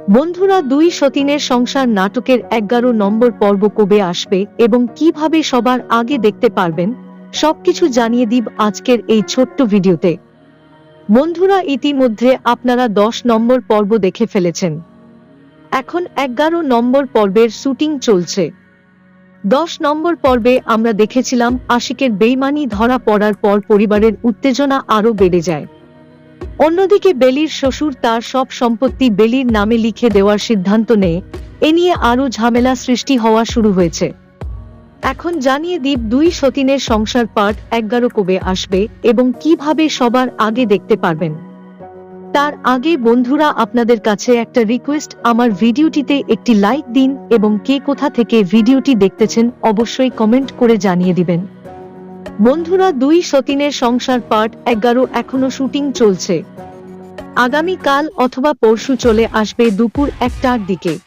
বন্ধুরা, দুই সতীনের সংসার নাটকের 11 নম্বর পর্ব কবে আসবে এবং কিভাবে সবার আগে দেখতে পারবেন সবকিছু জানিয়ে দিব আজকের এই ছোট্ট ভিডিওতে। বন্ধুরা, ইতিমধ্যে আপনারা 10 নম্বর পর্ব দেখে ফেলেছেন। এখন 11 নম্বর পর্বের শুটিং চলছে। 10 নম্বর পর্বে আমরা দেখেছিলাম আশিকের বেইমানি ধরা পড়ার পর পরিবারের উত্তেজনা আরো বেড়ে যায়। অন্যদিকে বেলির শ্বশুর তার সব সম্পত্তি বেলির নামে লিখে দেওয়ার সিদ্ধান্ত নেয়। এ নিয়ে আরো ঝামেলা সৃষ্টি হওয়া শুরু হয়েছে। এখন জানিয়ে দিব দুই সতীনের সংসার পার্ট 11 কবে আসবে এবং কিভাবে সবার আগে দেখতে পারবেন। তার আগে বন্ধুরা, আপনাদের কাছে একটা রিকোয়েস্ট, আমার ভিডিওটিতে একটি লাইক দিন এবং কে কোথা থেকে ভিডিওটি দেখতেছেন অবশ্যই কমেন্ট করে জানিয়ে দিবেন। বন্ধুরা, দুই সতীনের সংসার পার্ট 11 এখনো শুটিং চলছে। আগামী কাল অথবা পরশু চলে আসবে দুপুর 1টার দিকে।